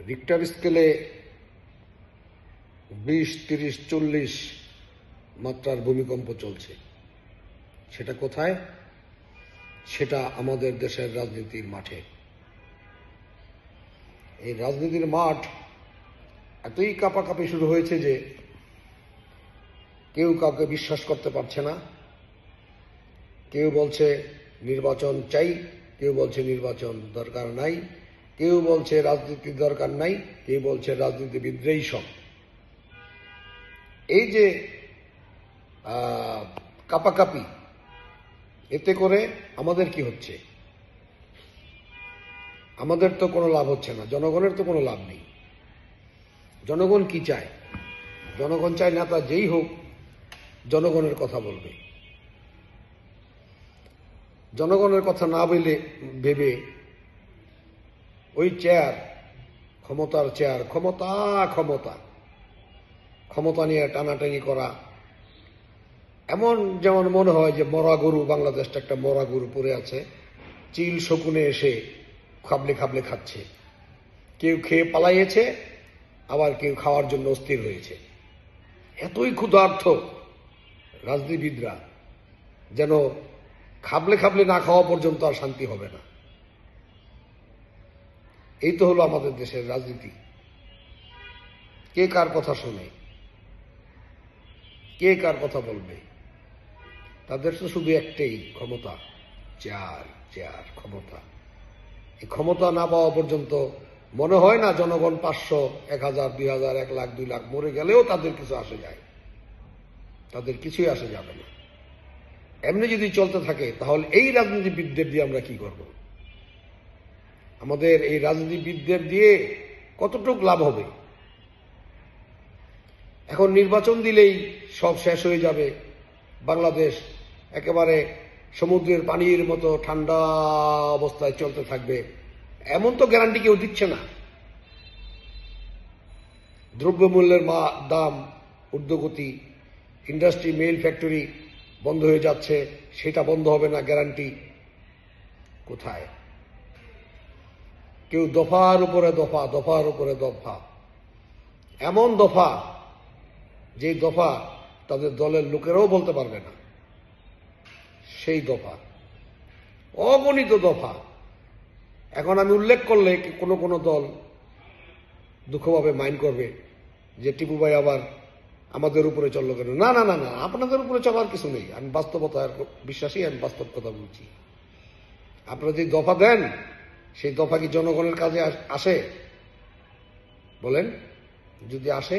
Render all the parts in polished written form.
Richter স্কেলে 20, 30, 40 মাত্রার ভূমিকম্প চলছে। সেটা কোথায়? সেটা আমাদের দেশের রাজনীতির মাঠে। এই রাজনীতির মাঠ এতই কাঁপাকাঁপি শুরু হয়েছে যে কেউ কাউকে বিশ্বাস করতে পারছে না। কেউ বলছে নির্বাচন চাই, কেউ বলছে নির্বাচন দরকার নাই, কেউ বলছে রাজনীতির দরকার নাই, কেউ বলছে রাজনীতিবিদরাই সব। এই যে কাঁপাকাঁপি, এতে করে আমাদের কি হচ্ছে? আমাদের তো কোনো লাভ হচ্ছে না, জনগণের তো কোনো লাভ নেই। জনগণ কি চায়? জনগণ চায় নেতা যেই হোক জনগণের কথা বলবে। জনগণের কথা না ভেবে ওই চেয়ার, ক্ষমতার চেয়ার, ক্ষমতা ক্ষমতা ক্ষমতা নিয়ে টানাটানি করা, এমন যেমন মনে হয় যে মরা গরু, বাংলাদেশটা একটা মরা গরু পড়ে আছে, চিল শকুনে এসে খাবলে খাবলে খাচ্ছে। কেউ খেয়ে পালাইয়েছে, আবার কেউ খাওয়ার জন্য অস্থির হয়েছে। এতই ক্ষুধার্ত রাজনীতিবিদরা যেন খাবলে খাবলে না খাওয়া পর্যন্ত আর শান্তি হবে না। এই তো হলো আমাদের দেশের রাজনীতি। কে কার কথা শোনে? কে কার কথা বলবে? তাদের তো শুধু একটাই, ক্ষমতা, চেয়ার চেয়ার, ক্ষমতা। এই ক্ষমতা না পাওয়া পর্যন্ত মনে হয় না জনগণ 500, 1000, 2000, 1 লাখ, 2 লাখ মরে গেলেও তাদের কিছু আসে যায়। তাদের কিছুই আসে যাবে না। এমনি যদি চলতে থাকে তাহলে এই রাজনীতিবিদদের দিয়ে আমরা কি করব? আমাদের এই রাজনীতিবিদদের দিয়ে কতটুক লাভ হবে? এখন নির্বাচন দিলেই সব শেষ হয়ে যাবে, বাংলাদেশ একেবারে সমুদ্রের পানির মতো ঠান্ডা অবস্থায় চলতে থাকবে, এমন তো গ্যারান্টি কেউ দিচ্ছে না। দ্রব্যমূল্যের দাম ঊর্ধ্বগতি, ইন্ডাস্ট্রি, মিল, ফ্যাক্টরি বন্ধ হয়ে যাচ্ছে, সেটা বন্ধ হবে না গ্যারান্টি কোথায়? কেউ দফার উপরে দফা, দফার উপরে দফা, এমন দফা যে দফা তাদের দলের লোকেরাও বলতে পারবে না। সেই দফা, অগণিত দফা। এখন আমি উল্লেখ করলে কোনো কোনো দল দুঃখভাবে মাইন্ড করবে যে টিপু ভাই আবার আমাদের উপরে চললো কেন। না না না না, আপনাদের উপরে চলার কিছু নেই। আমি বাস্তবতার বিশ্বাসী, আমি বাস্তব কথা বলছি। আপনারা যে দফা দেন, সেই দফা কি জনগণের কাজে আসে? বলেন, যদি আসে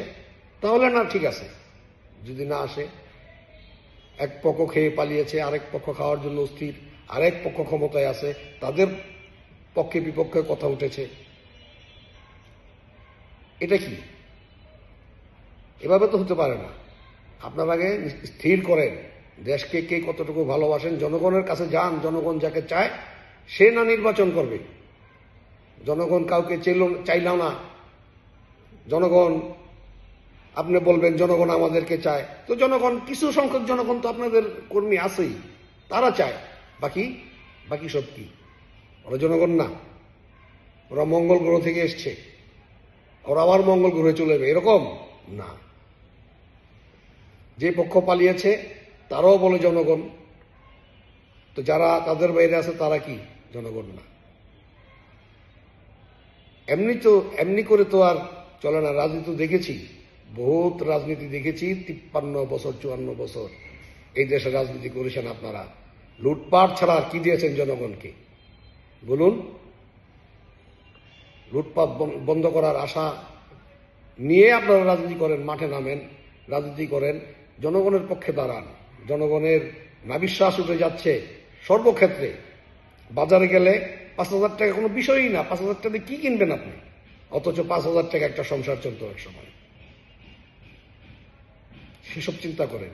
তাহলে না, ঠিক আছে। যদি না আসে, এক পক্ষ খেয়ে পালিয়েছে, আরেক পক্ষ খাওয়ার জন্য অস্থির, আরেক পক্ষ ক্ষমতায় আছে, তাদের পক্ষে বিপক্ষে কথা উঠেছে, এটা কি? এভাবে তো হতে পারে না। আপনার আগে স্থির করেন দেশকে কে কতটুকু ভালোবাসেন, জনগণের কাছে যান। জনগণ যাকে চায় সে না নির্বাচন করবে। জনগণ কাউকে চাইলাম না। জনগণ, আপনি বলবেন জনগণ আমাদেরকে চায়, তো জনগণ, কিছু সংখ্যক জনগণ তো আপনাদের কর্মী আছেই, তারা চায়। বাকি সব কি? ওরা জনগণ না? ওরা মঙ্গল গ্রহ থেকে এসছে, ওরা আবার মঙ্গল গ্রহে চলে যাবে, এরকম না। যে পক্ষ পালিয়েছে তারাও বলে জনগণ, তো যারা তাদের বাইরে আছে তারা কি জনগণ না? এমনি করে তো আর চলে না। রাজনীতি দেখেছি, বহুত রাজনীতি দেখেছি। 53 বছর 54 বছর এই দেশে রাজনীতি করেছেন আপনারা। লুটপাট ছাড়া আর কি দিয়েছেন জনগণকে? বলুন। লুটপাট বন্ধ করার আশা নিয়ে আপনারা রাজনীতি করেন, মাঠে নামেন, রাজনীতি করেন, জনগণের পক্ষে দাঁড়ান। জনগণের নাবিশ্বাস উঠে যাচ্ছে সর্বক্ষেত্রে। বাজারে গেলে 5000 টাকা কোনো বিষয়ই না। 5000 টাকা দিয়ে কি কিনবেন আপনি? অথচ 5000 টাকা একটা সংসার চলতো এক সময়। সেসব চিন্তা করেন।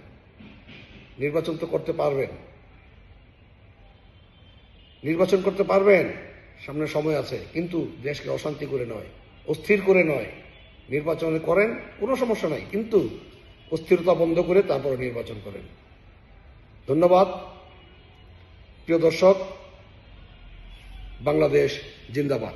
নির্বাচন তো করতে পারবেন, নির্বাচন করতে পারবেন, সামনে সময় আছে, কিন্তু দেশকে অশান্তি করে নয়, অস্থির করে নয়। নির্বাচন করেন, কোনো সমস্যা নাই, কিন্তু অস্থিরতা বন্ধ করে তারপরে নির্বাচন করেন। ধন্যবাদ প্রিয় দর্শক। বাংলাদেশ জিন্দাবাদ।